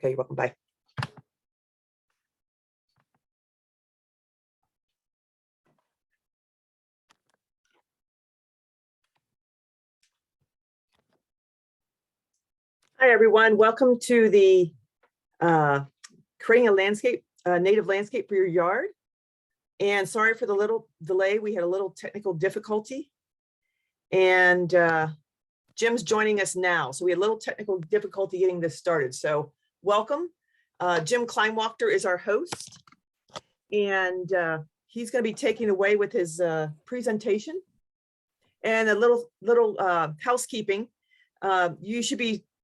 Okay, you're welcome. Bye. Hi, everyone. Welcome to the creating a landscape, native landscape for your yard. And sorry for the little delay. We had a little technical difficulty. And Jim's joining us now. So we had a little technical difficulty getting this started. So welcome. Jim Kleinwachter is our host. And he's going to be taking away with his presentation. And a little housekeeping.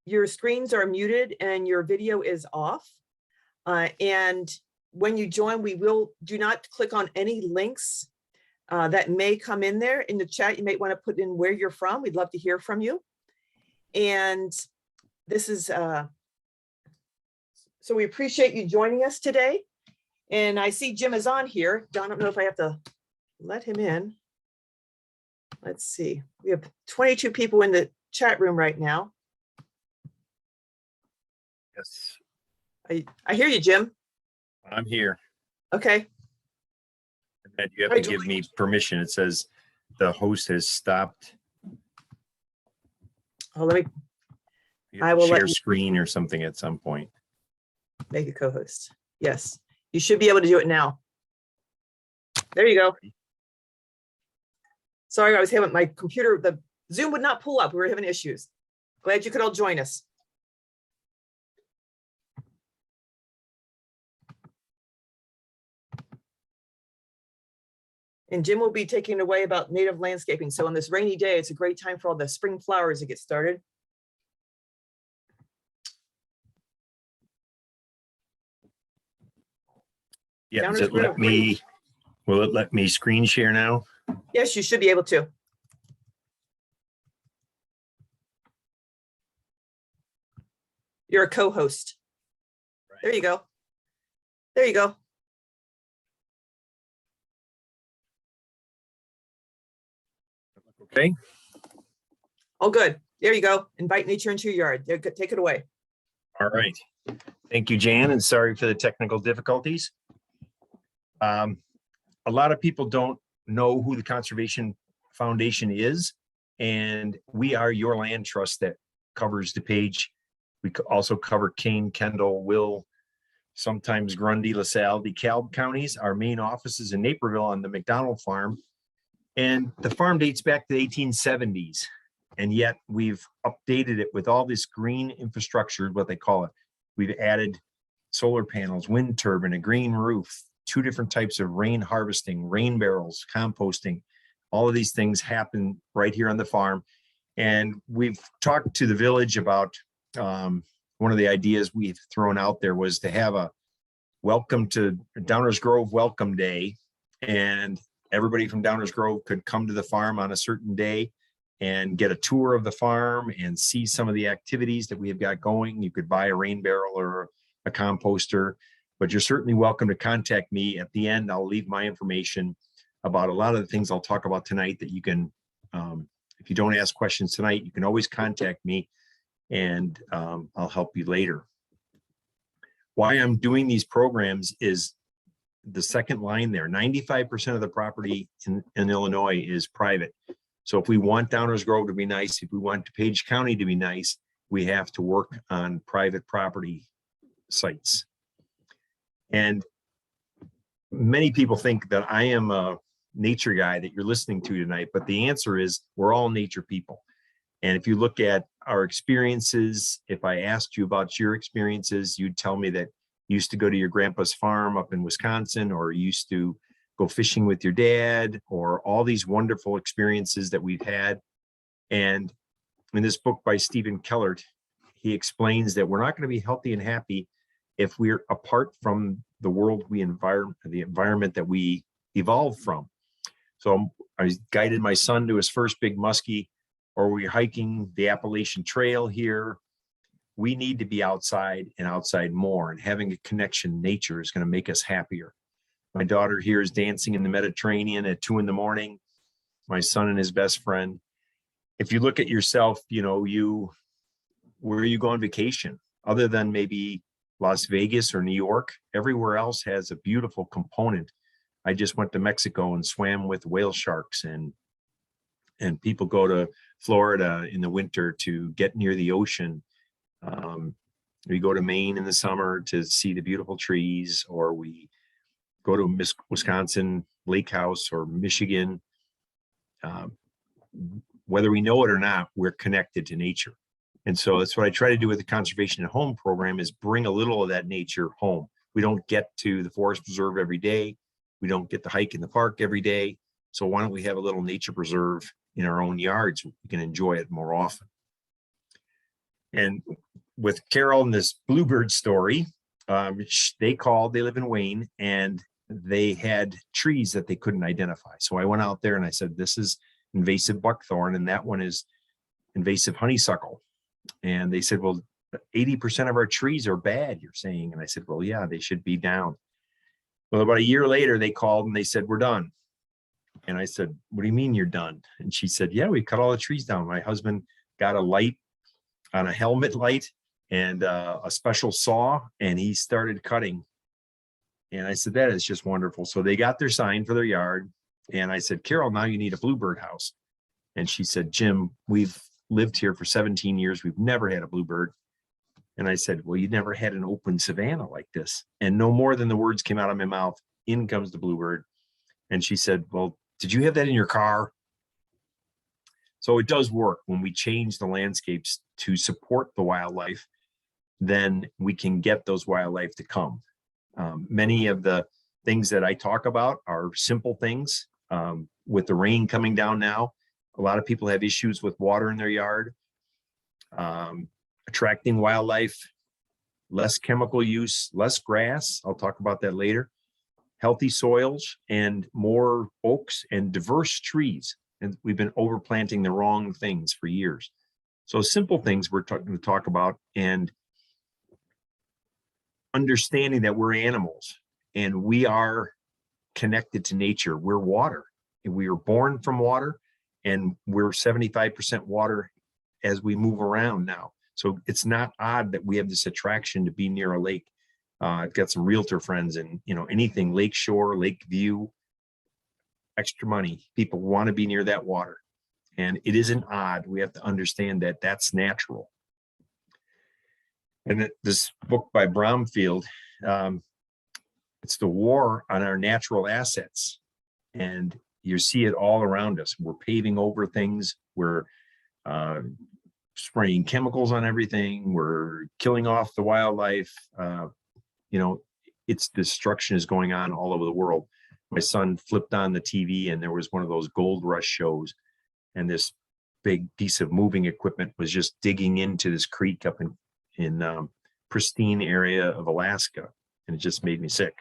Your screens are muted and your video is off. And when you join, do not click on any links that may come in there in the chat. You may want to put in where you're from. We'd love to hear from you. And this is, so we appreciate you joining us today. And I see Jim is on here. I don't know if I have to let him in. Let's see. We have 22 people in the chat room right now. Yes, I hear you, Jim. I'm here. Okay. And you have to give me permission. It says the host has stopped. Oh, let me. I will share screen or something at some point. Make a co-host. Yes, you should be able to do it now. There you go. Sorry, I was having my computer, the Zoom would not pull up. We were having issues. Glad you could all join us. And Jim will be taking away about native landscaping. So on this rainy day, it's a great time for all the spring flowers to get started. Yeah, does it let me, will it let me screen share now? Yes, you should be able to. You're a co-host. Right. There you go. There you go. Okay. Oh, good. There you go. Invite nature into your yard. There, take it away. All right. Thank you, Jan, and sorry for the technical difficulties. A lot of people don't know who the Conservation Foundation is, and we are your land trust that covers DuPage. We also cover Kane, Kendall, Will, sometimes Grundy, LaSalle, DeKalb counties. Our main office is in Naperville on the McDonald farm. And the farm dates back to the 1870s. And yet we've updated it with all this green infrastructure, what they call it. We've added solar panels, wind turbine, a green roof, 2 different types of rain harvesting, rain barrels, composting. All of these things happen right here on the farm. And we've talked to the village about one of the ideas we've thrown out there was to have a welcome to Downers Grove welcome day. And everybody from Downers Grove could come to the farm on a certain day and get a tour of the farm and see some of the activities that we have got going. You could buy a rain barrel or a composter, but you're certainly welcome to contact me. At the end, I'll leave my information about a lot of the things I'll talk about tonight that you can, if you don't ask questions tonight, you can always contact me and I'll help you later. Why I'm doing these programs is the second line there. 95% of the property in Illinois is private. So if we want Downers Grove to be nice, if we want DuPage County to be nice, we have to work on private property sites. And many people think that I am a nature guy that you're listening to tonight, but the answer is we're all nature people. And if you look at our experiences, if I asked you about your experiences, you'd tell me that you used to go to your grandpa's farm up in Wisconsin, or you used to go fishing with your dad, or all these wonderful experiences that we've had. And in this book by Stephen Kellert, he explains that we're not going to be healthy and happy if we're apart from the world the environment that we evolved from. So I guided my son to his first big muskie, or we're hiking the Appalachian Trail here. We need to be outside and outside more, and having a connection to nature is going to make us happier. My daughter here is dancing in the Mediterranean at 2 in the morning. My son and his best friend. If you look at yourself, you know, where you go on vacation, other than maybe Las Vegas or New York. Everywhere else has a beautiful component. I just went to Mexico and swam with whale sharks, and people go to Florida in the winter to get near the ocean. We go to Maine in the summer to see the beautiful trees, or we go to Wisconsin Lake House or Michigan. Whether we know it or not, we're connected to nature. And so that's what I try to do with the Conservation at Home program, is bring a little of that nature home. We don't get to the forest preserve every day. We don't get to hike in the park every day. So why don't we have a little nature preserve in our own yards? We can enjoy it more often. And with Carol and this Bluebird story, they live in Wayne, and they had trees that they couldn't identify. So I went out there and I said, this is invasive buckthorn, and that one is invasive honeysuckle. And they said, well, 80% of our trees are bad, you're saying. And I said, well, yeah, they should be down. Well, about a year later, they called and they said, we're done. And I said, what do you mean you're done? And she said, yeah, we cut all the trees down. My husband got a light on a helmet light and a special saw, and he started cutting. And I said, that is just wonderful. So they got their sign for their yard. And I said, Carol, now you need a Bluebird house. And she said, Jim, we've lived here for 17 years. We've never had a Bluebird. And I said, well, you never had an open savanna like this. And no more than the words came out of my mouth, in comes the Bluebird. And she said, well, did you have that in your car? So it does work. When we change the landscapes to support the wildlife, then we can get those wildlife to come. Many of the things that I talk about are simple things. With the rain coming down now, a lot of people have issues with water in their yard. Attracting wildlife, less chemical use, less grass. I'll talk about that later. Healthy soils and more oaks and diverse trees. And we've been overplanting the wrong things for years. So simple things we're going to talk about, and understanding that we're animals and we are connected to nature. We're water, and we were born from water, and we're 75% water as we move around now. So it's not odd that we have this attraction to be near a lake. I've got some realtor friends, and anything lakeshore, lake view, extra money. People want to be near that water, and it isn't odd. We have to understand that that's natural. And this book by Bromfield, it's the war on our natural assets, and you see it all around us. We're paving over things. We're spraying chemicals on everything. We're killing off the wildlife. Its destruction is going on all over the world. My son flipped on the TV, and there was one of those gold rush shows, and this big piece of moving equipment was just digging into this creek up in pristine area of Alaska, and it just made me sick.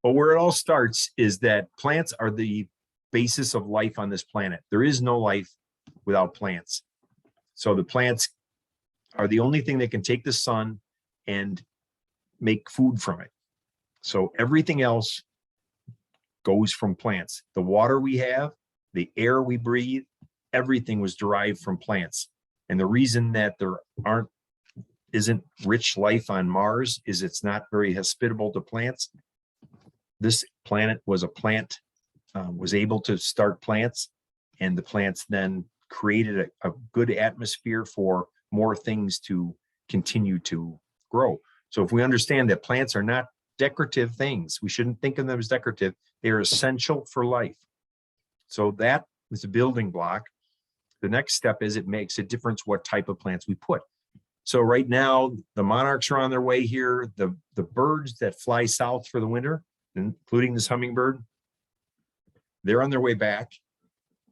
But where it all starts is that plants are the basis of life on this planet. There is no life without plants. So the plants are the only thing that can take the sun and make food from it. So everything else goes from plants. The water we have, the air we breathe, everything was derived from plants. And the reason that there isn't rich life on Mars is it's not very hospitable to plants. This planet was a plant, was able to start plants, and the plants then created a good atmosphere for more things to continue to grow. So if we understand that plants are not decorative things, we shouldn't think of them as decorative. They are essential for life. So that is a building block. The next step is it makes a difference what type of plants we put. So right now, the monarchs are on their way here. The birds that fly south for the winter, including this hummingbird, they're on their way back,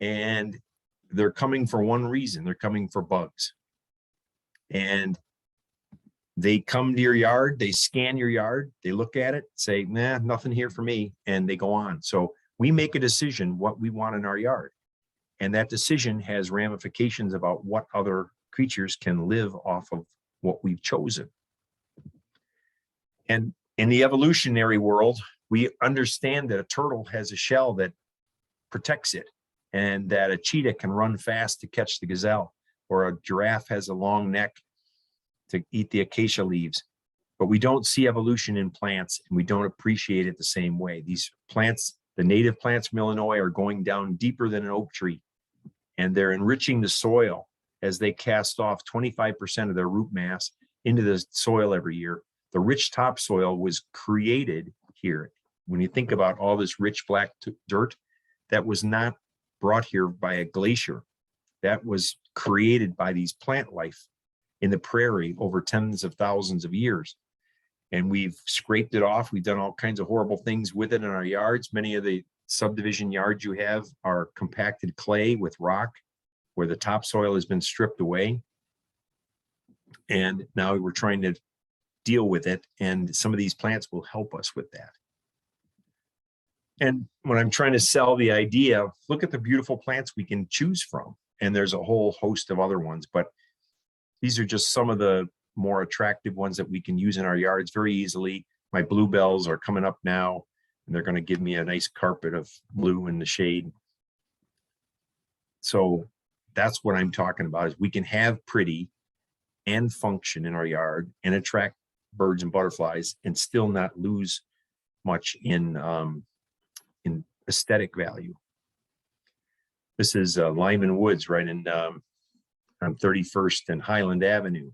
and they're coming for one reason. They're coming for bugs. And they come to your yard, they scan your yard, they look at it, say, nah, nothing here for me, and they go on. So we make a decision what we want in our yard. And that decision has ramifications about what other creatures can live off of what we've chosen. And in the evolutionary world, we understand that a turtle has a shell that protects it, and that a cheetah can run fast to catch the gazelle, or a giraffe has a long neck to eat the acacia leaves, but we don't see evolution in plants and we don't appreciate it the same way. These plants, the native plants from Illinois, are going down deeper than an oak tree, and they're enriching the soil as they cast off 25% of their root mass into the soil every year. The rich topsoil was created here. When you think about all this rich black dirt, that was not brought here by a glacier. That was created by these plant life in the prairie over tens of thousands of years. And we've scraped it off. We've done all kinds of horrible things with it in our yards. Many of the subdivision yards you have are compacted clay with rock, where the topsoil has been stripped away. And now we're trying to deal with it. And some of these plants will help us with that. And when I'm trying to sell the idea, look at the beautiful plants we can choose from. And there's a whole host of other ones, but these are just some of the more attractive ones that we can use in our yards very easily. My bluebells are coming up now, and they're going to give me a nice carpet of blue in the shade. So that's what I'm talking about, is we can have pretty and function in our yard and attract birds and butterflies and still not lose much in aesthetic value. This is Lyman Woods right in on 31st and Highland Avenue.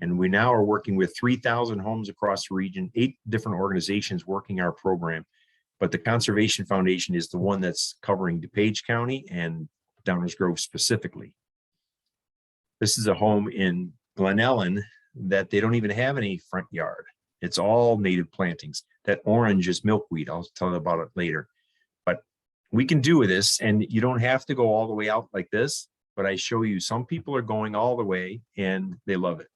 And we now are working with 3,000 homes across the region, 8 different organizations working our program. But the Conservation Foundation is the one that's covering DuPage County and Downers Grove specifically. This is a home in Glen Ellen that they don't even have any front yard. It's all native plantings. That orange is milkweed. I'll tell you about it later. But we can do this, and you don't have to go all the way out like this, but I show you some people are going all the way and they love it.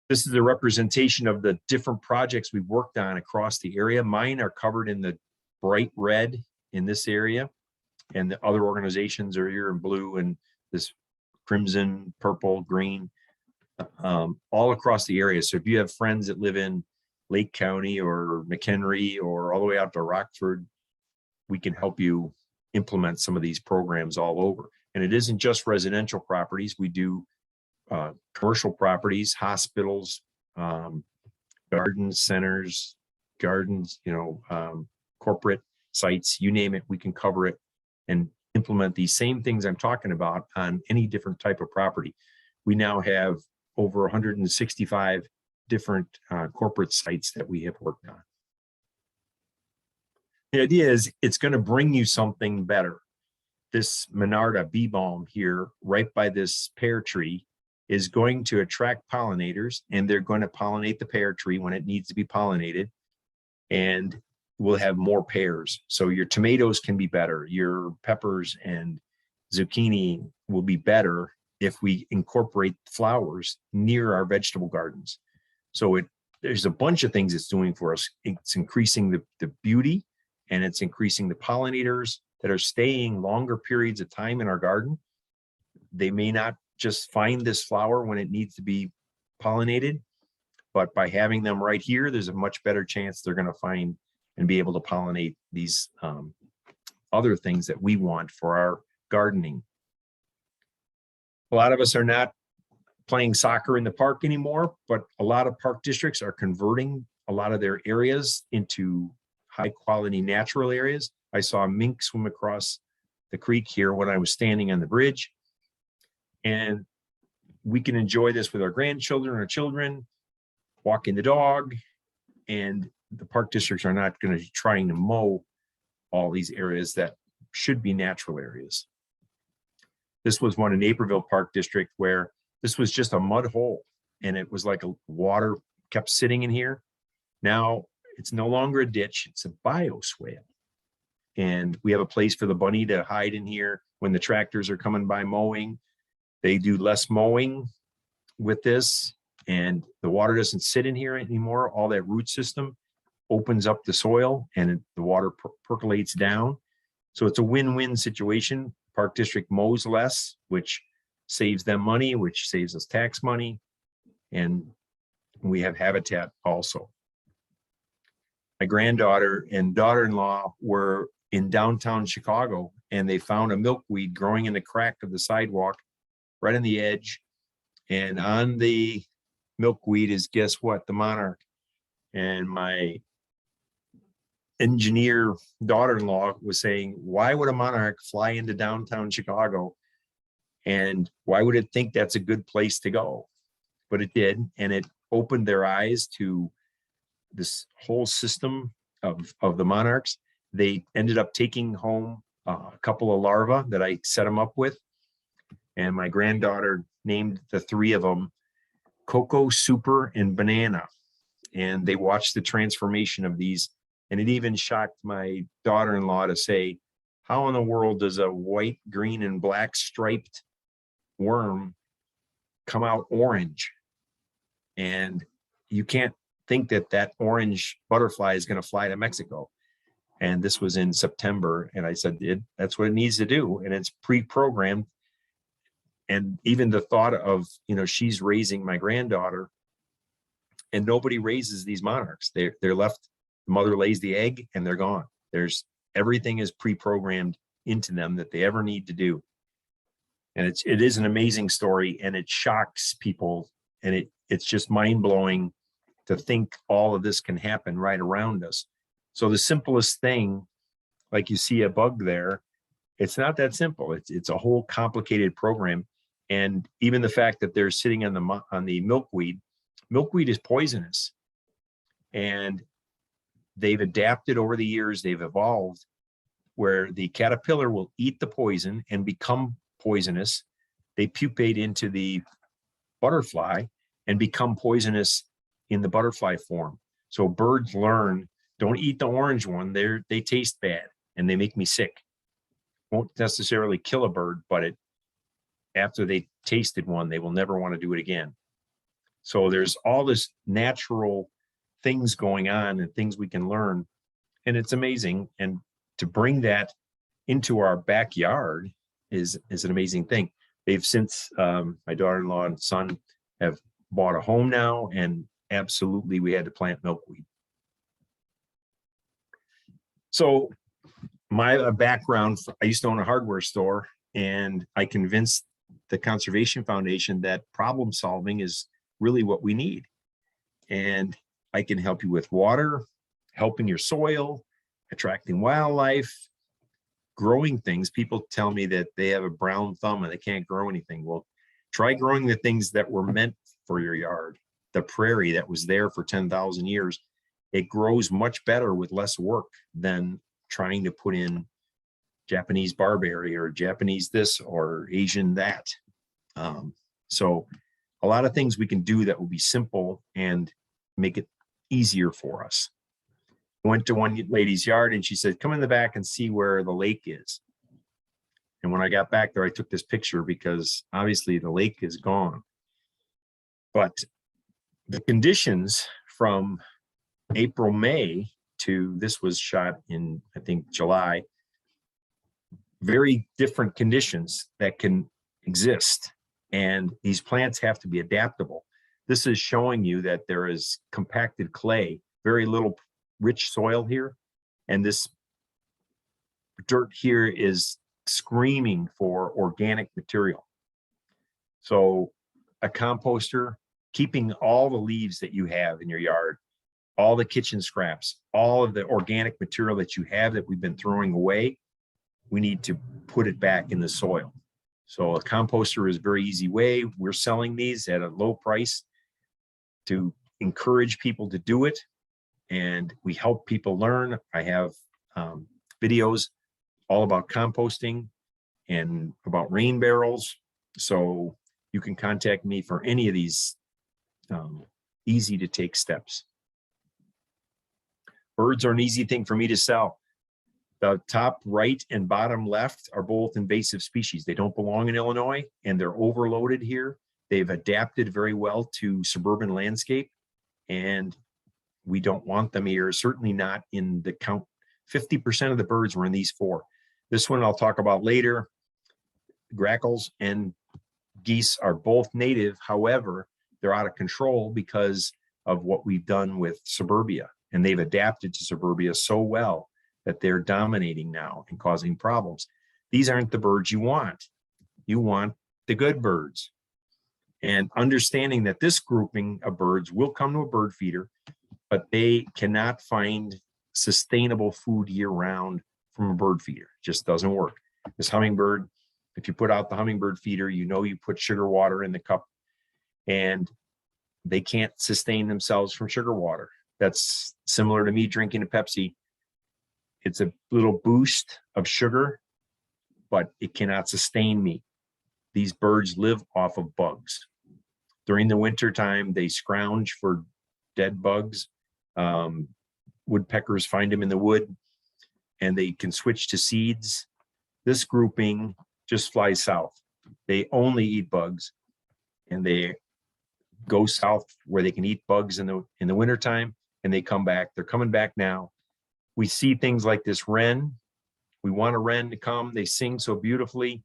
This is a representation of the different projects we've worked on across the area. Mine are covered in the bright red in this area, and the other organizations are here in blue and this crimson, purple, green, all across the area. So if you have friends that live in Lake County or McHenry or all the way out to Rockford, we can help you implement some of these programs all over. And it isn't just residential properties. We do commercial properties, hospitals, garden centers, gardens, corporate sites, you name it, we can cover it and implement these same things I'm talking about on any different type of property. We now have over 165 different corporate sites that we have worked on. The idea is it's going to bring you something better. This Monarda bee balm here, right by this pear tree, is going to attract pollinators, and they're going to pollinate the pear tree when it needs to be pollinated, and we'll have more pears. So your tomatoes can be better. Your peppers and zucchini will be better if we incorporate flowers near our vegetable gardens. So there's a bunch of things it's doing for us. It's increasing the beauty, and it's increasing the pollinators that are staying longer periods of time in our garden. They may not just find this flower when it needs to be pollinated, but by having them right here, there's a much better chance they're going to find and be able to pollinate these other things that we want for our gardening. A lot of us are not playing soccer in the park anymore, but a lot of park districts are converting a lot of their areas into high quality natural areas. I saw a mink swim across the creek here when I was standing on the bridge. And we can enjoy this with our grandchildren, our children, walking the dog, and the park districts are not going to be trying to mow all these areas that should be natural areas. This was one in Naperville Park District where this was just a mud hole, and it was like a water kept sitting in here. Now it's no longer a ditch, it's a bioswale. And we have a place for the bunny to hide in here when the tractors are coming by mowing. They do less mowing with this, and the water doesn't sit in here anymore. All that root system opens up the soil, and the water percolates down. So it's a win-win situation. Park District mows less, which saves them money, which saves us tax money. And we have habitat also. My granddaughter and daughter-in-law were in downtown Chicago, and they found a milkweed growing in the crack of the sidewalk right on the edge. And on the milkweed is, guess what? The Monarch. And my engineer daughter-in-law was saying, why would a Monarch fly into downtown Chicago? And why would it think that's a good place to go? But it did. And it opened their eyes to this whole system of the Monarchs. They ended up taking home a couple of larvae that I set them up with. And my granddaughter named the three of them Cocoa, Super, and Banana. And they watched the transformation of these. And it even shocked my daughter-in-law to say, how in the world does a white, green, and black striped worm come out orange? And you can't think that that orange butterfly is going to fly to Mexico. And this was in September. And I said, that's what it needs to do. And it's pre-programmed. And even the thought of, she's raising my granddaughter, and nobody raises these Monarchs. They're left, the mother lays the egg and they're gone. Everything is pre-programmed into them that they ever need to do. And it is an amazing story, and it shocks people. And it's just mind-blowing to think all of this can happen right around us. So the simplest thing, like you see a bug there, it's not that simple. It's a whole complicated program. And even the fact that they're sitting on the milkweed is poisonous. And they've adapted over the years, they've evolved where the caterpillar will eat the poison and become poisonous. They pupate into the butterfly and become poisonous in the butterfly form. So birds learn, don't eat the orange one. They taste bad and they make me sick. Won't necessarily kill a bird, but after they tasted one, they will never want to do it again. So there's all this natural things going on and things we can learn. And it's amazing. And to bring that into our backyard is an amazing thing. They've since, my daughter-in-law and son have bought a home now, and absolutely we had to plant milkweed. So my background, I used to own a hardware store, and I convinced the Conservation Foundation that problem solving is really what we need. And I can help you with water, helping your soil, attracting wildlife, growing things. People tell me that they have a brown thumb and they can't grow anything. Well, try growing the things that were meant for your yard. The prairie that was there for 10,000 years, it grows much better with less work than trying to put in Japanese barberry or Japanese this or Asian that. So a lot of things we can do that will be simple and make it easier for us. I went to one lady's yard and she said, come in the back and see where the lake is. And when I got back there, I took this picture because obviously the lake is gone. But the conditions from April, May to this was shot in, I think, July, very different conditions that can exist. And these plants have to be adaptable. This is showing you that there is compacted clay, very little rich soil here. And this dirt here is screaming for organic material. So a composter, keeping all the leaves that you have in your yard, all the kitchen scraps, all of the organic material that you have that we've been throwing away, we need to put it back in the soil. So a composter is a very easy way. We're selling these at a low price to encourage people to do it. And we help people learn. I have videos all about composting and about rain barrels. So you can contact me for any of these easy to take steps. Birds are an easy thing for me to sell. The top right and bottom left are both invasive species. They don't belong in Illinois and they're overloaded here. They've adapted very well to suburban landscape and we don't want them here, certainly not in the count. 50% of the birds were in these four. This one I'll talk about later. Grackles and geese are both native. However, they're out of control because of what we've done with suburbia. And they've adapted to suburbia so well that they're dominating now and causing problems. These aren't the birds you want. You want the good birds. And understanding that this grouping of birds will come to a bird feeder, but they cannot find sustainable food year round from a bird feeder. It just doesn't work. This hummingbird, if you put out the hummingbird feeder, you know you put sugar water in the cup, and they can't sustain themselves from sugar water. That's similar to me drinking a Pepsi. It's a little boost of sugar, but it cannot sustain me. These birds live off of bugs. During the winter time, they scrounge for dead bugs. Woodpeckers find them in the wood, and they can switch to seeds. This grouping just flies south. They only eat bugs, and they go south where they can eat bugs in the wintertime, and they come back. They're coming back now. We see things like this wren. We want a wren to come. They sing so beautifully.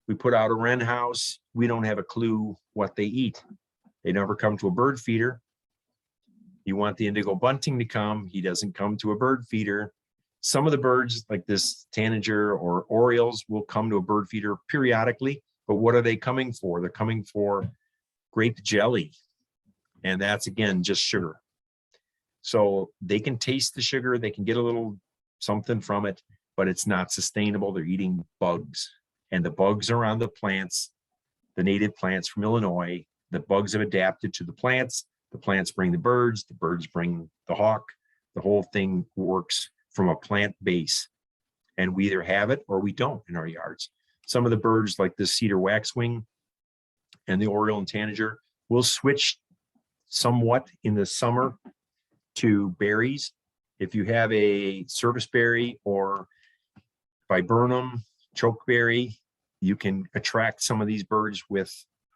We put out a wren house. We don't have a clue what they eat. They never come to a bird feeder. You want the indigo bunting to come. He doesn't come to a bird feeder. Some of the birds like this tanager or orioles will come to a bird feeder periodically, but what are they coming for? They're coming for grape jelly. And that's, again, just sugar. So they can taste the sugar. They can get a little something from it, but it's not sustainable. They're eating bugs, and the bugs are on the plants, the native plants from Illinois. The bugs have adapted to the plants bring the birds bring the hawk. The whole thing works from a plant base, and we either have it or we don't in our yards. Some of the birds like the cedar waxwing and the oriole and tanager will switch somewhat in the summer to berries. If you have a service berry or viburnum, chokeberry, you can attract some of these birds with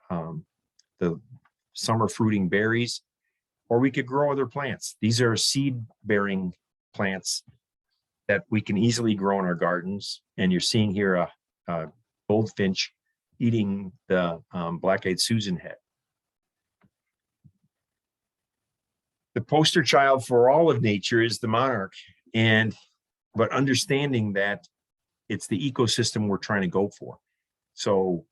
the summer fruiting berries, or we could grow other plants. These are seed bearing plants that we can easily grow in our gardens. And you're seeing here a goldfinch eating the black-eyed Susan head. The poster child for all of nature is the monarch, but understanding that it's the ecosystem we're trying to go for. So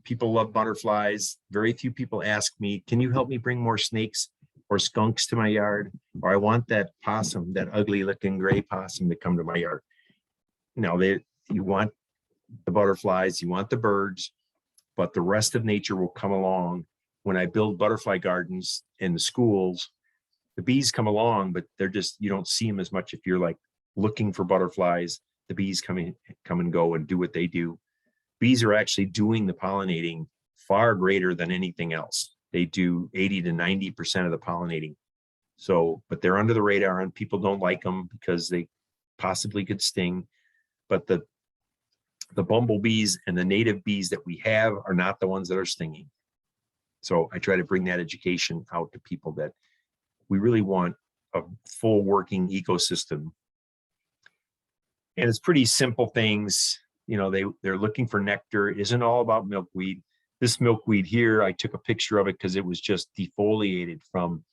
people love butterflies. Very few people ask me, can you help me bring more snakes or skunks to my yard? Or I want that possum, that ugly looking gray possum to come to my yard. No, you want the butterflies, you want the birds, but the rest of nature will come along. When I build butterfly gardens in the schools, the bees come along, but you don't see them as much. If you're like looking for butterflies, the bees come and go and do what they do. Bees are actually doing the pollinating far greater than anything else. They do 80 to 90% of the pollinating. So, but they're under the radar, and people don't like them because they possibly could sting. But the bumblebees and the native bees that we have are not the ones that are stinging. So I try to bring that education out to people that we really want a full working ecosystem. And it's pretty simple things. You know, they're looking for nectar. It isn't all about milkweed. This milkweed here, I took a picture of it because it was just defoliated from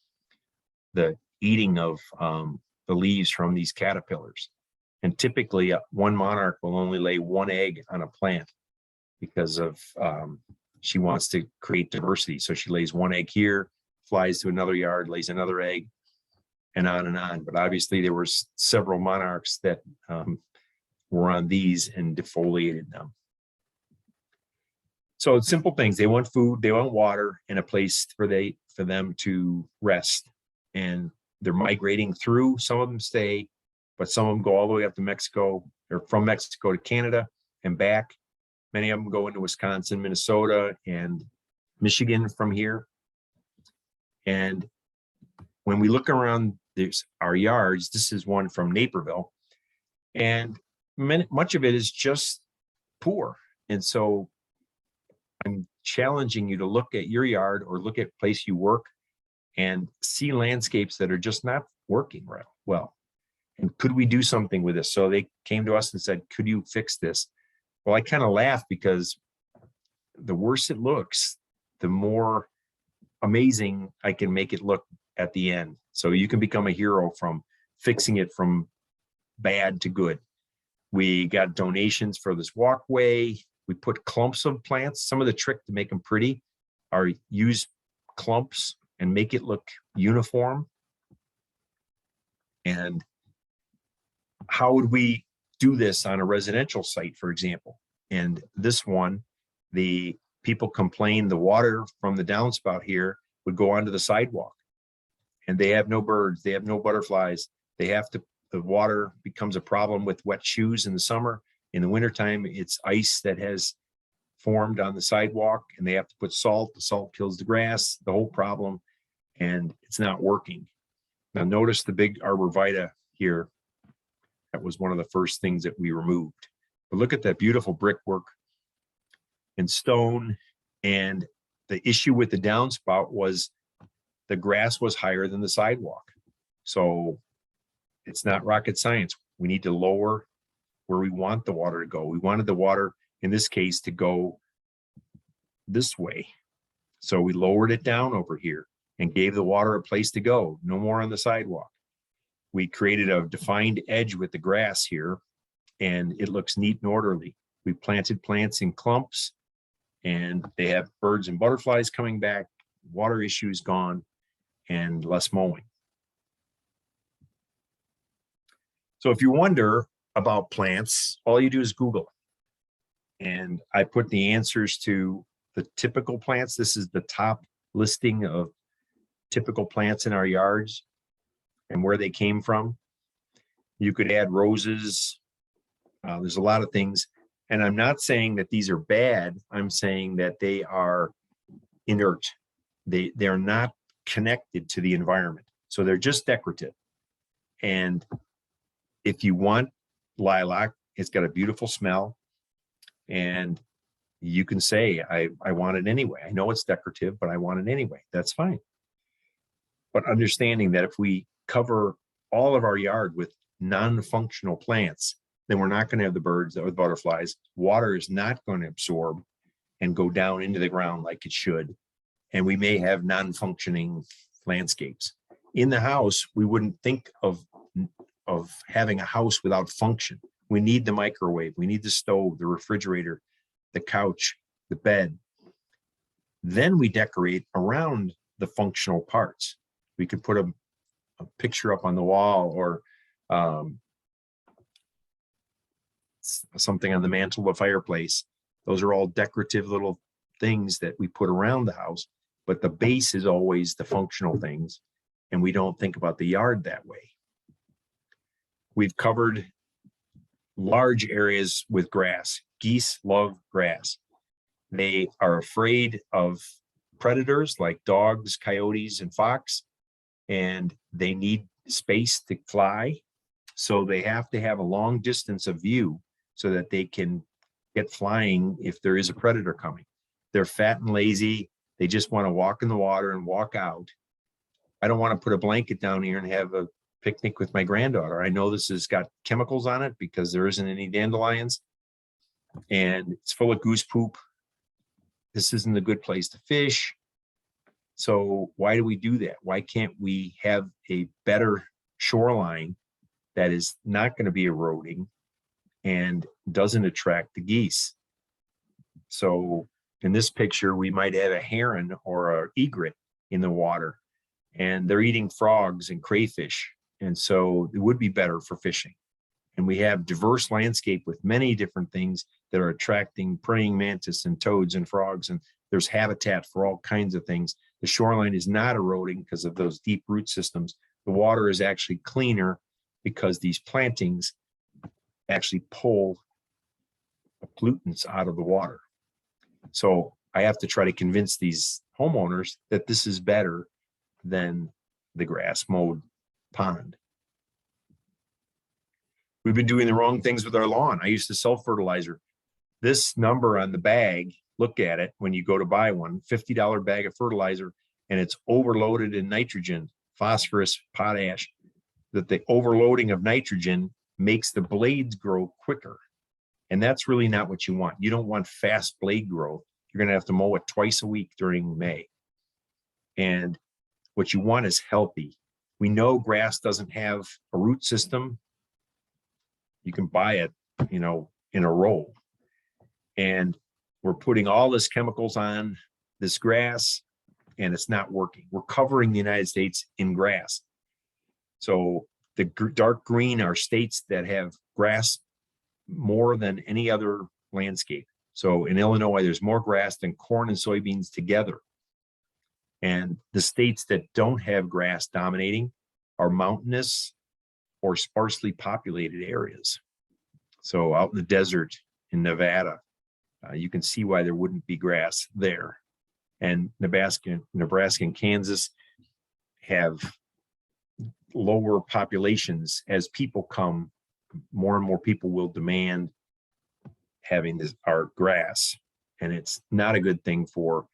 the eating of the leaves from these caterpillars. And typically one monarch will only lay one egg on a plant because of she wants to create diversity. So she lays one egg here, flies to another yard, lays another egg, and on and on. But obviously there were several monarchs that were on these and defoliated them. So it's simple things. They want food, they want water, and a place for them to rest. And they're migrating through. Some of them stay, but some of them go all the way up to Mexico, or from Mexico to Canada and back. Many of them go into Wisconsin, Minnesota, and Michigan from here. And when we look around our yards, this is one from Naperville, and much of it is just poor. And so I'm challenging you to look at your yard or look at place you work and see landscapes that are just not working well. And could we do something with this? So they came to us and said, could you fix this? Well, I kind of laughed because the worse it looks, the more amazing I can make it look at the end. So you can become a hero from fixing it from bad to good. We got donations for this walkway. We put clumps of plants. Some of the trick to make them pretty are use clumps and make it look uniform. And how would we do this on a residential site, for example? And this one, the people complain the water from the downspout here would go onto the sidewalk, and they have no birds, they have no butterflies. They have to, the water becomes a problem with wet shoes in the summer. In the wintertime, it's ice that has formed on the sidewalk, and they have to put salt. The salt kills the grass, the whole problem, and it's not working. Now notice the big arborvitae here. That was one of the first things that we removed. But look at that beautiful brickwork and stone. And the issue with the downspout was the grass was higher than the sidewalk. So it's not rocket science. We need to lower where we want the water to go. We wanted the water, in this case, to go this way. So we lowered it down over here and gave the water a place to go, no more on the sidewalk. We created a defined edge with the grass here, and it looks neat and orderly. We planted plants in clumps, and they have birds and butterflies coming back, water issues gone, and less mowing. So if you wonder about plants, all you do is Google. And I put the answers to the typical plants. This is the top listing of typical plants in our yards and where they came from. You could add roses. There's a lot of things. And I'm not saying that these are bad. I'm saying that they are inert. They're not connected to the environment. So they're just decorative. And if you want lilac, it's got a beautiful smell. And you can say, I want it anyway. I know it's decorative, but I want it anyway. That's fine. But understanding that if we cover all of our yard with non-functional plants, then we're not going to have the birds or the butterflies. Water is not going to absorb and go down into the ground like it should. And we may have non-functioning landscapes. In the house, we wouldn't think of having a house without function. We need the microwave, we need the stove, the refrigerator, the couch, the bed. Then we decorate around the functional parts. We could put a picture up on the wall, or something on the mantle of the fireplace. Those are all decorative little things that we put around the house, but the base is always the functional things, and we don't think about the yard that way. We've covered large areas with grass. Geese love grass. They are afraid of predators like dogs, coyotes, and fox, and they need space to fly. So they have to have a long distance of view so that they can get flying if there is a predator coming. They're fat and lazy. They just want to walk in the water and walk out. I don't want to put a blanket down here and have a picnic with my granddaughter. I know this has got chemicals on it because there isn't any dandelions, and it's full of goose poop. This isn't a good place to fish. So why do we do that? Why can't we have a better shoreline that is not going to be eroding and doesn't attract the geese? So in this picture, we might have a heron or an egret in the water, and they're eating frogs and crayfish. And so it would be better for fishing. And we have diverse landscape with many different things that are attracting praying mantis and toads and frogs. And there's habitat for all kinds of things. The shoreline is not eroding because of those deep root systems. The water is actually cleaner because these plantings actually pull pollutants out of the water. So I have to try to convince these homeowners that this is better than the grass mowed pond. We've been doing the wrong things with our lawn. I used to sell fertilizer. This number on the bag, look at it when you go to buy one, $50 bag of fertilizer, and it's overloaded in nitrogen, phosphorus, potash. That the overloading of nitrogen makes the blades grow quicker. And that's really not what you want. You don't want fast blade growth. You're going to have to mow it twice a week during May. And what you want is healthy. We know grass doesn't have a root system. You can buy it, in a roll. And we're putting all this chemicals on this grass and it's not working. We're covering the United States in grass. So the dark green are states that have grass more than any other landscape. So in Illinois, there's more grass than corn and soybeans together. And the states that don't have grass dominating are mountainous or sparsely populated areas. So out in the desert in Nevada, you can see why there wouldn't be grass there. And Nebraska and Kansas have lower populations. As people come, more and more people will demand having our grass, and it's not a good thing for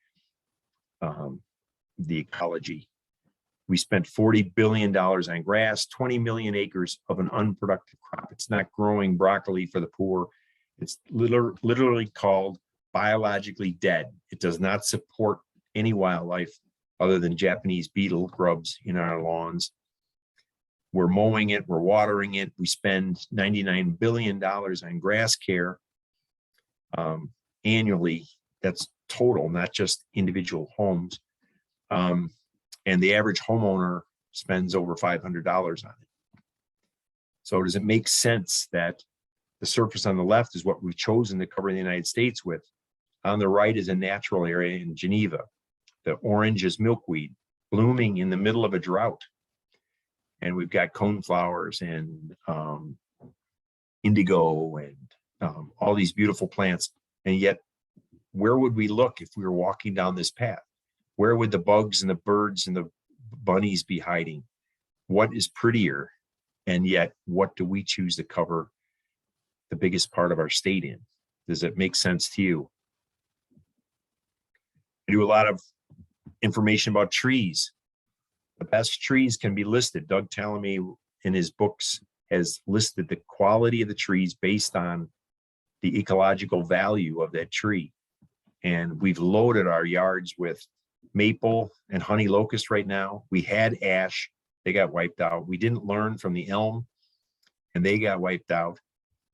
the ecology. We spent $40 billion on grass, 20 million acres of an unproductive crop. It's not growing broccoli for the poor. It's literally called biologically dead. It does not support any wildlife other than Japanese beetle grubs in our lawns. We're mowing it, we're watering it. We spend $99 billion on grass care annually. That's total, not just individual homes. And the average homeowner spends over $500 on it. So does it make sense that the surface on the left is what we've chosen to cover the United States with? On the right is a natural area in Geneva. The orange is milkweed, blooming in the middle of a drought. And we've got coneflowers and indigo and all these beautiful plants. And yet, where would we look if we were walking down this path? Where would the bugs and the birds and the bunnies be hiding? What is prettier? And yet, what do we choose to cover the biggest part of our state in? Does it make sense to you? I do a lot of information about trees. The best trees can be listed. Doug Tallamy in his books has listed the quality of the trees based on the ecological value of that tree. And we've loaded our yards with maple and honey locust right now. We had ash, they got wiped out. We didn't learn from the elm and they got wiped out.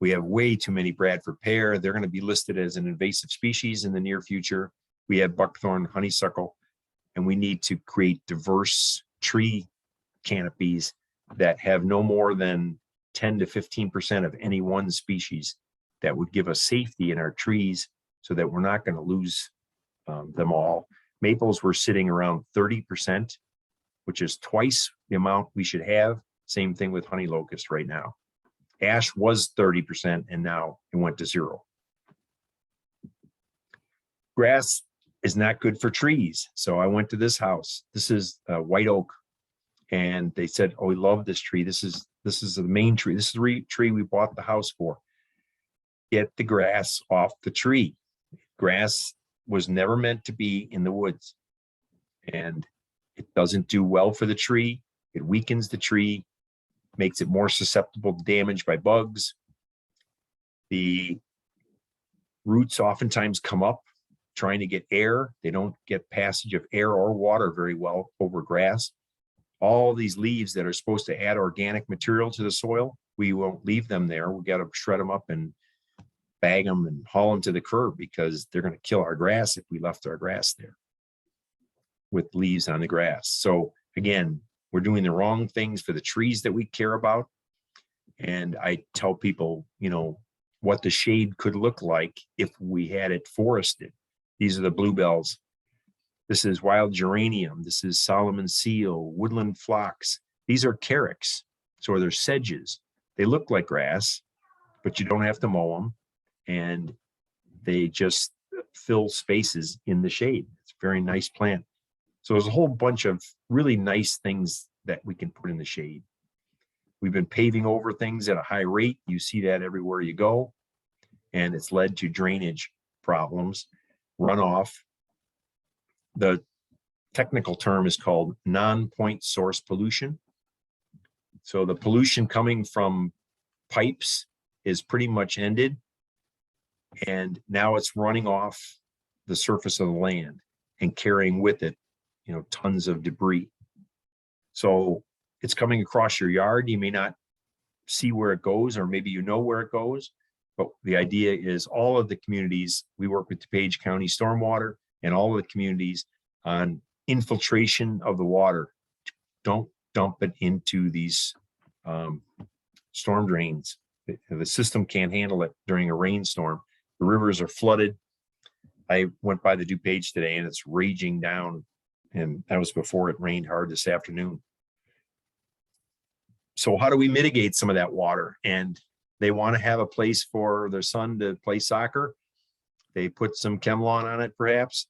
We have way too many Bradford pear. They're going to be listed as an invasive species in the near future. We have buckthorn, honeysuckle, and we need to create diverse tree canopies that have no more than 10 to 15% of any one species. That would give us safety in our trees so that we're not going to lose them all. Maples were sitting around 30%, which is twice the amount we should have. Same thing with honey locust right now. Ash was 30% and now it went to 0. Grass is not good for trees. So I went to this house. This is white oak. And they said, oh, we love this tree. This is the main tree. This is the tree we bought the house for. Get the grass off the tree. Grass was never meant to be in the woods. And it doesn't do well for the tree. It weakens the tree, makes it more susceptible to damage by bugs. The roots oftentimes come up trying to get air. They don't get passage of air or water very well over grass. All these leaves that are supposed to add organic material to the soil, we won't leave them there. We got to shred them up and bag them and haul them to the curb because they're going to kill our grass if we left our grass there with leaves on the grass. So again, we're doing the wrong things for the trees that we care about. And I tell people, you know, what the shade could look like if we had it forested. These are the bluebells. This is wild geranium. This is Solomon seal, woodland phlox. These are carex. So they're sedges. They look like grass, but you don't have to mow them. And they just fill spaces in the shade. It's a very nice plant. So there's a whole bunch of really nice things that we can put in the shade. We've been paving over things at a high rate. You see that everywhere you go. And it's led to drainage problems, runoff. The technical term is called non-point source pollution. So the pollution coming from pipes is pretty much ended. And now it's running off the surface of the land and carrying with it, you know, tons of debris. So it's coming across your yard. You may not see where it goes, or maybe you know where it goes. But the idea is all of the communities, we work with DuPage County Stormwater. and all of the communities on infiltration of the water. Don't dump it into these storm drains. The system can't handle it during a rainstorm. The rivers are flooded. I went by the DuPage today and it's raging down, and that was before it rained hard this afternoon. So how do we mitigate some of that water? And they want to have a place for their son to play soccer. They put some ChemLawn on it perhaps,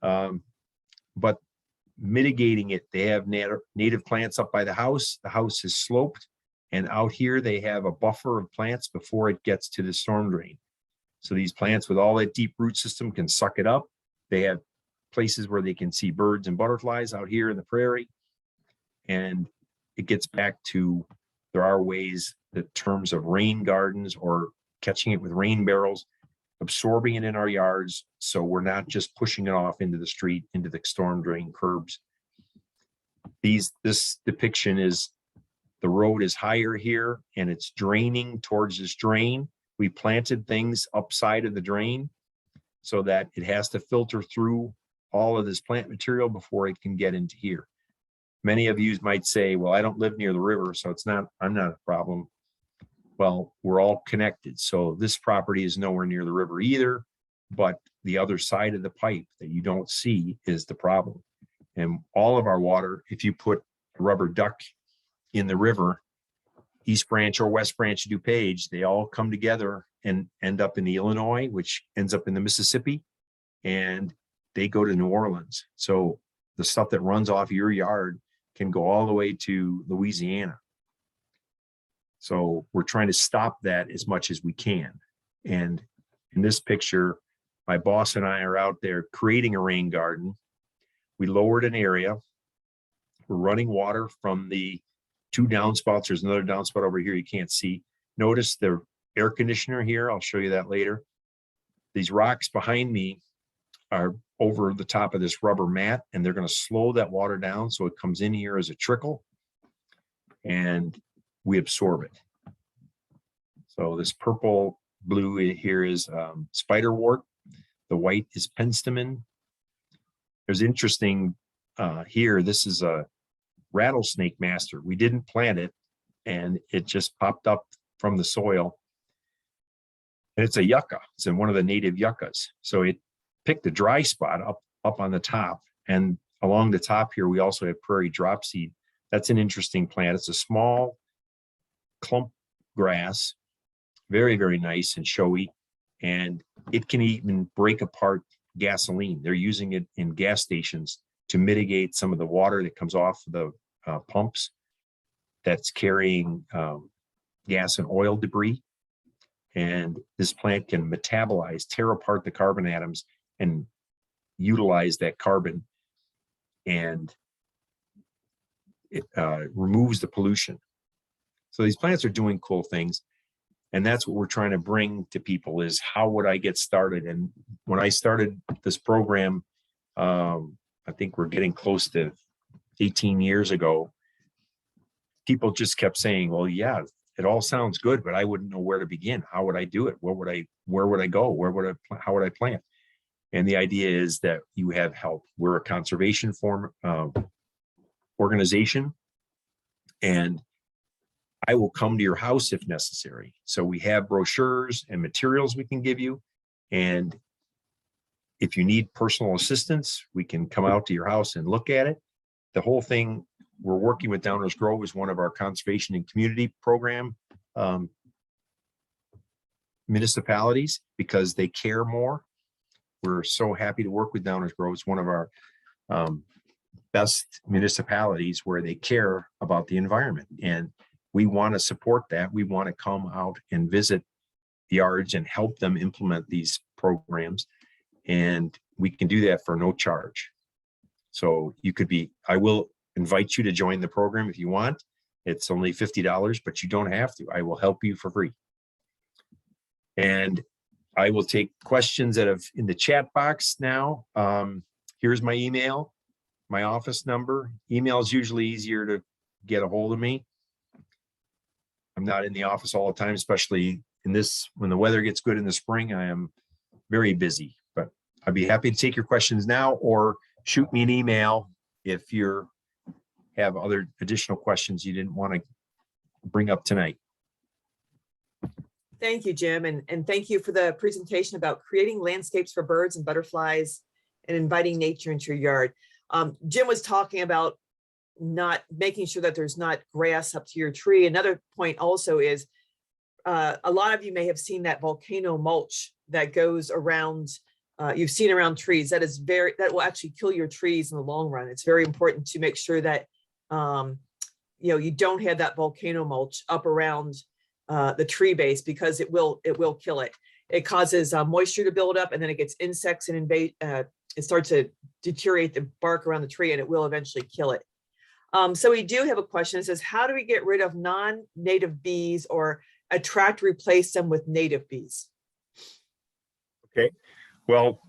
but mitigating it, they have native plants up by the house. The house is sloped, and out here they have a buffer of plants before it gets to the storm drain. So these plants with all that deep root system can suck it up. They have places where they can see birds and butterflies out here in the prairie. And it gets back to, there are ways that terms of rain gardens or catching it with rain barrels, absorbing it in our yards, so we're not just pushing it off into the street, into the storm drain curbs. This depiction is, the road is higher here and it's draining towards this drain. We planted things upside of the drain so that it has to filter through all of this plant material before it can get into here. Many of you might say, well, I don't live near the river, so I'm not a problem. Well, we're all connected. So this property is nowhere near the river either, but the other side of the pipe that you don't see is the problem. And all of our water, if you put a rubber duck in the river, East Branch or West Branch of DuPage, they all come together and end up in the Illinois, which ends up in the Mississippi, and they go to New Orleans. So the stuff that runs off your yard can go all the way to Louisiana. So we're trying to stop that as much as we can. And in this picture, my boss and I are out there creating a rain garden. We lowered an area. We're running water from the 2 downspouts. There's another downspout over here you can't see. Notice the air conditioner here. I'll show you that later. These rocks behind me are over the top of this rubber mat, and they're going to slow that water down so it comes in here as a trickle and we absorb it. So this purple blue here is spiderwort. The white is penstemon. There's interesting here, this is a rattlesnake master. We didn't plant it and it just popped up from the soil. And it's a yucca. It's in one of the native yuccas. So it picked a dry spot up on the top, and along the top here we also have prairie dropseed. That's an interesting plant. It's a small clump grass, very, very nice and showy, and it can even break apart gasoline. They're using it in gas stations to mitigate some of the water that comes off the pumps that's carrying gas and oil debris. And this plant can metabolize, tear apart the carbon atoms and utilize that carbon, and it removes the pollution. So these plants are doing cool things. And that's what we're trying to bring to people is, how would I get started? And when I started this program, I think we're getting close to 18 years ago, people just kept saying, well, yeah, it all sounds good, but I wouldn't know where to begin. How would I do it? Where would I go? How would I plant? And the idea is that you have help. We're a conservation organization, and I will come to your house if necessary. So we have brochures and materials we can give you. And if you need personal assistance, we can come out to your house and look at it. The whole thing, we're working with Downers Grove is one of our conservation and community program municipalities, because they care more. We're so happy to work with Downers Grove. It's one of our best municipalities where they care about the environment. And we want to support that. We want to come out and visit the yards and help them implement these programs. And we can do that for no charge. So you could be, I will invite you to join the program if you want. It's only $50, but you don't have to. I will help you for free. And I will take questions that have in the chat box now. Here's my email, my office number. Email is usually easier to get a hold of me. I'm not in the office all the time, especially in this, when the weather gets good in the spring, I am very busy, but I'd be happy to take your questions now or shoot me an email if you have other additional questions you didn't want to bring up tonight. Thank you, Jim, and thank you for the presentation about creating landscapes for birds and butterflies and inviting nature into your yard. Jim was talking about not making sure that there's not grass up to your tree. Another point also is a lot of you may have seen that volcano mulch that goes around, you've seen around trees. That will actually kill your trees in the long run. It's very important to make sure that you don't have that volcano mulch up around the tree base, because it will kill it. It causes moisture to build up, and then it gets insects and invade. It starts to deteriorate the bark around the tree, and it will eventually kill it. So we do have a question. It says, how do we get rid of non-native bees or replace them with native bees? Okay, well,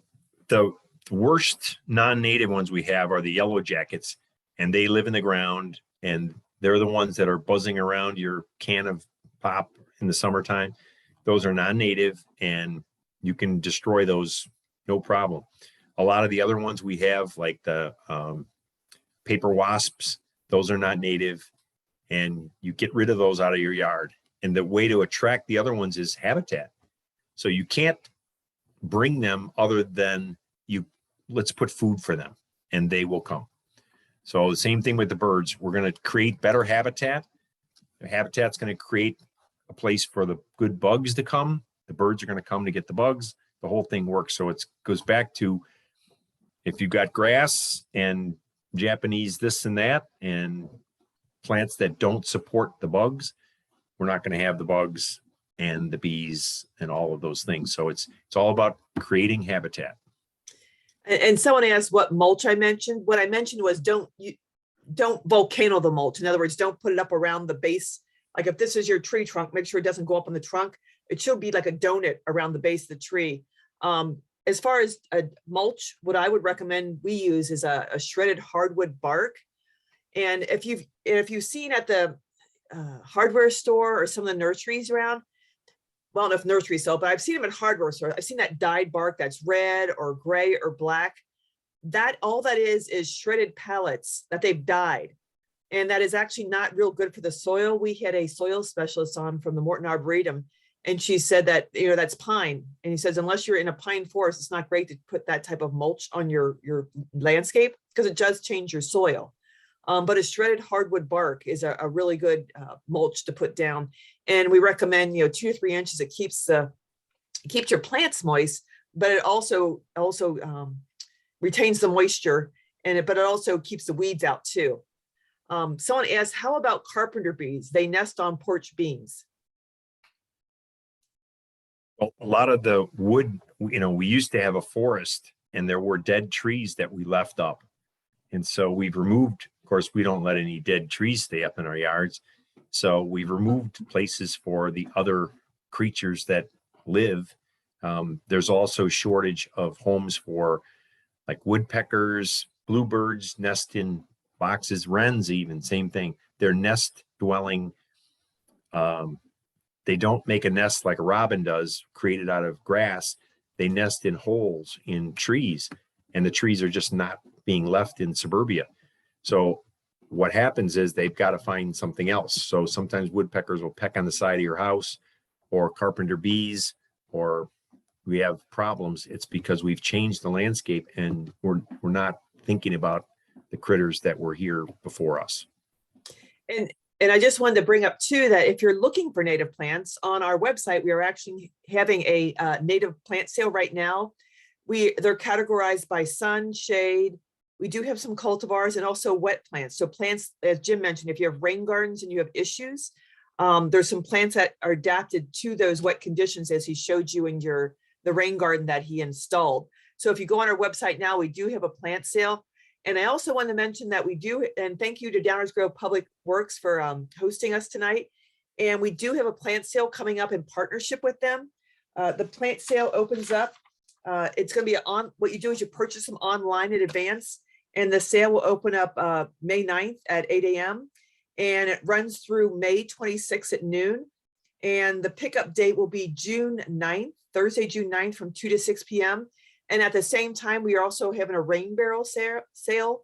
the worst non-native ones we have are the yellow jackets, and they live in the ground, and they're the ones that are buzzing around your can of pop in the summertime. Those are non-native, and you can destroy those, no problem. A lot of the other ones we have, like the paper wasps, those are not native, and you get rid of those out of your yard. And the way to attract the other ones is habitat. So you can't bring them other than let's put food for them and they will come. So the same thing with the birds. We're going to create better habitat. The habitat's going to create a place for the good bugs to come. The birds are going to come to get the bugs. The whole thing works. So it goes back to, if you've got grass and Japanese this and that and plants that don't support the bugs, we're not going to have the bugs and the bees and all of those things. So it's all about creating habitat. And someone asked what mulch I mentioned. What I mentioned was don't volcano the mulch. In other words, don't put it up around the base. Like if this is your tree trunk, make sure it doesn't go up on the trunk. It should be like a donut around the base of the tree. As far as a mulch, what I would recommend we use is a shredded hardwood bark. And if you've seen at the hardware store or some of the nurseries around, well, I don't know if nurseries sell, but I've seen them at hardware stores. I've seen that dyed bark that's red or gray or black. That all that is shredded pellets that they've dyed. And that is actually not real good for the soil. We had a soil specialist on from the Morton Arboretum, and she said that, that's pine. And he says, unless you're in a pine forest, it's not great to put that type of mulch on your landscape, because it does change your soil. But a shredded hardwood bark is a really good mulch to put down. And we recommend, 2 or 3 inches. It keeps your plants moist, but it also retains the moisture, but it also keeps the weeds out too. Someone asked, how about carpenter bees? They nest on porch beams. Well, a lot of the wood, we used to have a forest, and there were dead trees that we left up. And so we've removed, of course, we don't let any dead trees stay up in our yards. So we've removed places for the other creatures that live. There's also shortage of homes for like woodpeckers, bluebirds nest in boxes, wrens even, same thing. They're nest dwelling. They don't make a nest like a robin does, created out of grass. They nest in holes in trees, and the trees are just not being left in suburbia. So what happens is they've got to find something else. So sometimes woodpeckers will peck on the side of your house, or carpenter bees, or we have problems. It's because we've changed the landscape, and we're not thinking about the critters that were here before us. And I just wanted to bring up too, that if you're looking for native plants on our website, we are actually having a native plant sale right now. They're categorized by sun, shade. We do have some cultivars and also wet plants. So plants, as Jim mentioned, if you have rain gardens and you have issues, there's some plants that are adapted to those wet conditions, as he showed you in the rain garden that he installed. So if you go on our website now, we do have a plant sale. And I also want to mention that we do, and thank you to Downers Grove Public Works for hosting us tonight. And we do have a plant sale coming up in partnership with them. The plant sale opens up. It's going to be what you do is you purchase them online in advance, and the sale will open up May 9th at 8 a.m. and it runs through May 26th at noon. And the pickup date will be June 9th, Thursday, June 9th from 2 to 6 p.m. And at the same time, we are also having a rain barrel sale.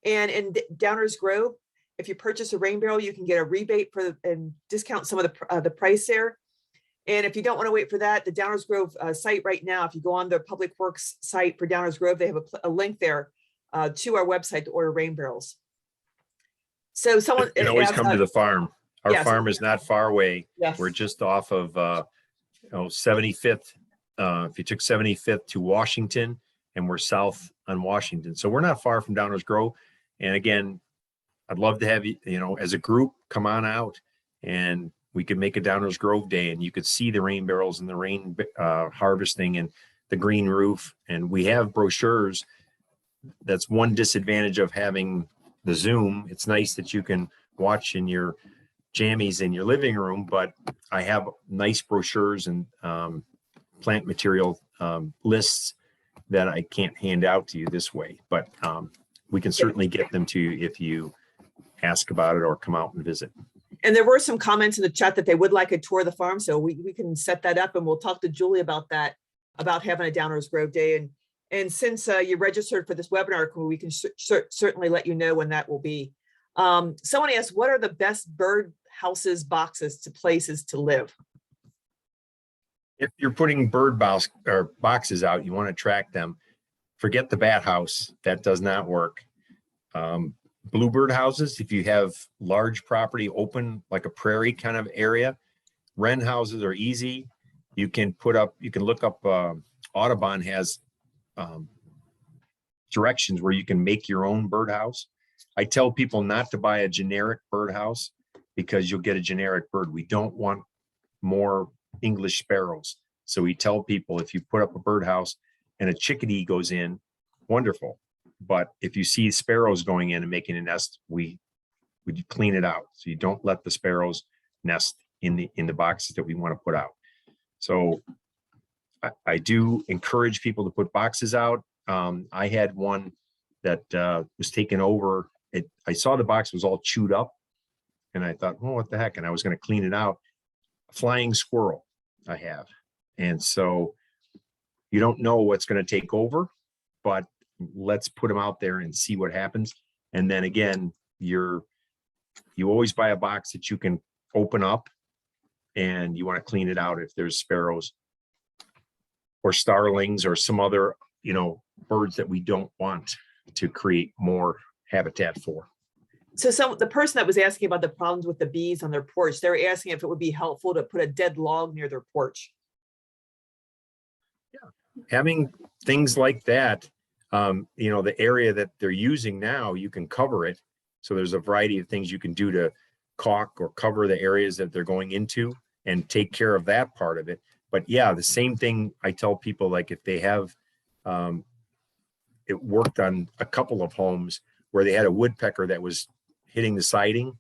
And in Downers Grove, if you purchase a rain barrel, you can get a rebate and discount some of the price there. And if you don't want to wait for that, the Downers Grove site right now, if you go on the Public Works site for Downers Grove, they have a link there to our website to order rain barrels. So someone You can always come to the farm. Our yes. farm is not far away. Yes. We're just off of 75th. If you took 75th to Washington, and we're south on Washington. So we're not far from Downers Grove. And again, I'd love to have you, as a group, come on out and we could make a Downers Grove day and you could see the rain barrels and the rain harvesting and the green roof. And we have brochures. That's one disadvantage of having the Zoom. It's nice that you can watch in your jammies in your living room, but I have nice brochures and plant material lists that I can't hand out to you this way, but we can certainly get them to you if you ask about it or come out and visit. And there were some comments in the chat that they would like a tour of the farm. So we can set that up and we'll talk to Julie about that, about having a Downers Grove day. And since you registered for this webinar, we can certainly let you know when that will be. Someone asked, what are the best bird houses, places to live? If you're putting bird boxes out, you want to track them. Forget the bat house. That does not work. Bluebird houses, if you have large property open, like a prairie kind of area, wren houses are easy. You can look up, Audubon has directions where you can make your own birdhouse. I tell people not to buy a generic birdhouse because you'll get a generic bird. We don't want more English sparrows. So we tell people if you put up a birdhouse and a chickadee goes in, wonderful. But if you see sparrows going in and making a nest, we clean it out. So you don't let the sparrows nest in the boxes that we want to put out. So I do encourage people to put boxes out. I had one that was taken over. I saw the box was all chewed up and I thought, oh, what the heck? And I was going to clean it out. A flying squirrel I have. And so you don't know what's going to take over, but let's put them out there and see what happens. And then again, you always buy a box that you can open up and you want to clean it out if there's sparrows or starlings or some other, birds that we don't want to create more habitat for. So the person that was asking about the problems with the bees on their porch, they were asking if it would be helpful to put a dead log near their porch. Yeah, having things like that, the area that they're using now, you can cover it. So there's a variety of things you can do to caulk or cover the areas that they're going into and take care of that part of it. But yeah, the same thing I tell people, like if they have, it worked on a couple of homes where they had a woodpecker that was hitting the siding,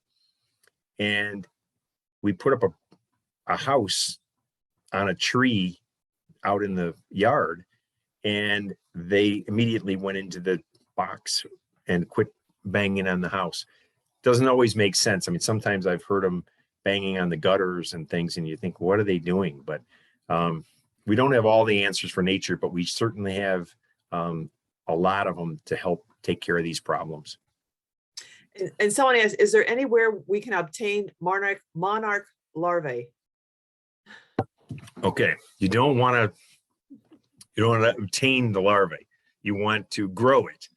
and we put up a house on a tree out in the yard, and they immediately went into the box and quit banging on the house. Doesn't always make sense. I mean, sometimes I've heard them banging on the gutters and things, and you think, what are they doing? But we don't have all the answers for nature, but we certainly have a lot of them to help take care of these problems. And someone asked, is there anywhere we can obtain monarch larvae? Okay, you don't want to obtain the larvae. You want to grow it,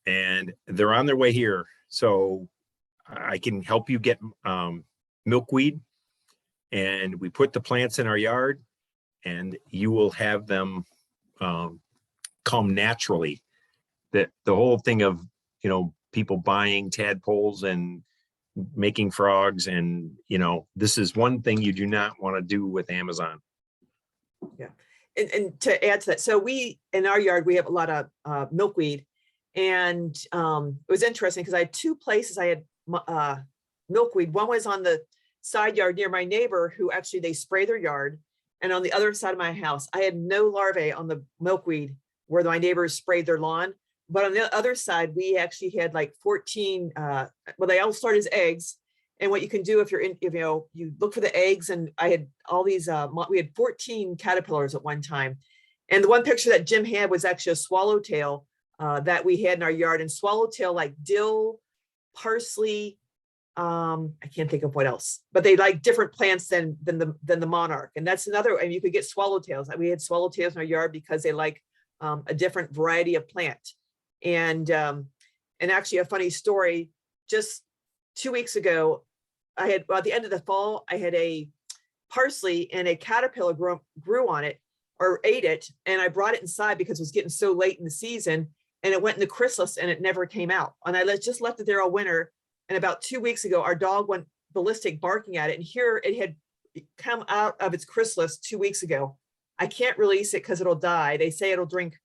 and they're on their way here. So I can help you get milkweed, and we put the plants in our yard, and you will have them come naturally. That the whole thing of people buying tadpoles and making frogs, and this is one thing you do not want to do with Amazon. Yeah, and to add to that, so in our yard we have a lot of milkweed, and it was interesting because I had two places I had milkweed. One was on the side yard near my neighbor, who actually they spray their yard, and on the other side of my house I had no larvae on the milkweed where my neighbors sprayed their lawn. But on the other side, we actually had like 14, well, they all start as eggs. And what you can do if you look for the eggs, and I had all these, we had 14 caterpillars at one time. And the one picture that Jim had was actually a swallowtail that we had in our yard, and swallowtail like dill, parsley, I can't think of what else, but they like different plants than the monarch. And that's another, and you could get swallowtails. We had swallowtails in our yard because they like a different variety of plant. And actually a funny story, just 2 weeks ago, I had, well, at the end of the fall, I had a parsley and a caterpillar grew on it or ate it. And I brought it inside because it was getting so late in the season, and it went in the chrysalis and it never came out. And I just left it there all winter. And about 2 weeks ago, our dog went ballistic barking at it. And here it had come out of its chrysalis 2 weeks ago. I can't release it because it'll die. They say it'll drink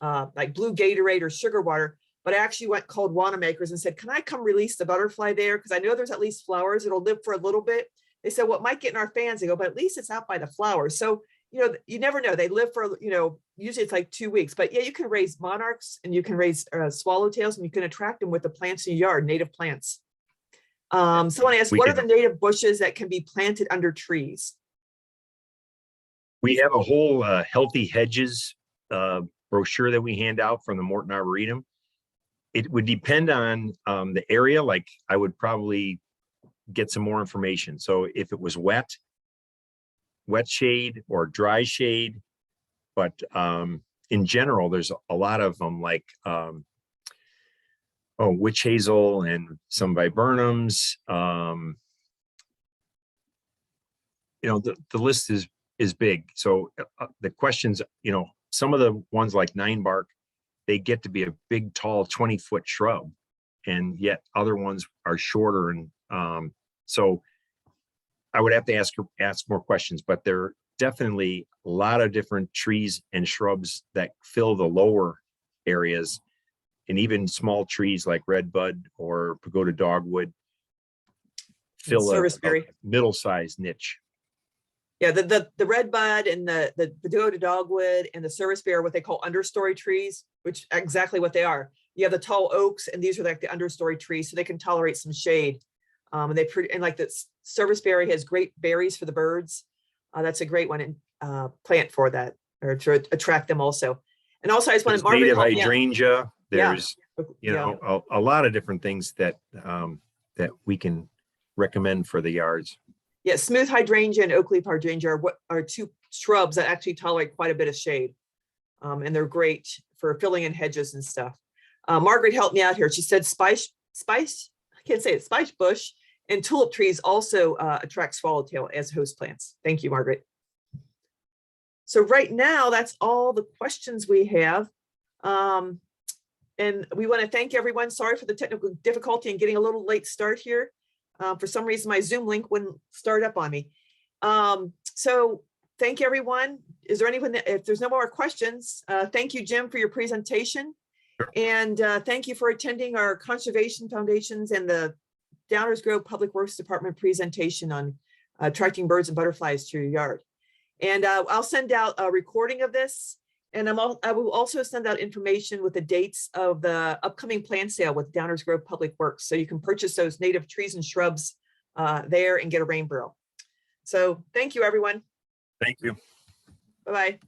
like blue Gatorade or sugar water. But I actually called Wanamaker's and said, can I come release the butterfly there? Because I know there's at least flowers. It'll live for a little bit. They said, well, it might get in our fans. They go, but at least it's out by the flowers. So, you know, you never know. They live for, you know, usually it's like 2 weeks. But yeah, you can raise monarchs and you can raise swallowtails, and you can attract them with the plants in your yard, native plants. Someone asked, what are the native bushes that can be planted under trees? We have a whole Healthy Hedges brochure that we hand out from the Morton Arboretum. It would depend on the area. Like I would probably get some more information. So if it was wet shade or dry shade, but in general, there's a lot of them like witch hazel and some viburnums. You know, the list is big. So the questions, you know, some of the ones like 9-bark, they get to be a big, tall 20-foot shrub, and yet other ones are shorter. And so I would have to ask more questions, but there are definitely a lot of different trees and shrubs that fill the lower areas, and even small trees like redbud or pagoda dogwood fill a middle-sized niche. Yeah, the redbud and the pagoda dogwood and the serviceberry are what they call understory trees, which exactly what they are. You have the tall oaks, and these are like the understory trees, so they can tolerate some shade. And like the serviceberry has great berries for the birds. That's a great one and plant for that, or to attract them also. And also, I just want to native hydrangea. There's you know a lot of different things that that we can recommend for the yards. Yeah, smooth hydrangea and oak leaf hydrangea are two shrubs that actually tolerate quite a bit of shade. And they're great for filling in hedges and stuff. Margaret helped me out here. She said spice, I can't say it, spice bush and tulip trees also attract swallowtail as host plants. Thank you, Margaret. So right now, that's all the questions we have. And we want to thank everyone. Sorry for the technical difficulty and getting a little late start here. For some reason, my Zoom link wouldn't start up on me. So thank you, everyone. Is there anyone if there's no more questions, thank you, Jim, for your presentation. Sure. And thank you for attending our Conservation Foundations and the Downers Grove Public Works Department presentation on attracting birds and butterflies to your yard. And I'll send out a recording of this. And I will also send out information with the dates of the upcoming plant sale with Downers Grove Public Works. So you can purchase those native trees and shrubs there and get a rain barrel. So thank you, everyone. Thank you. Bye-bye.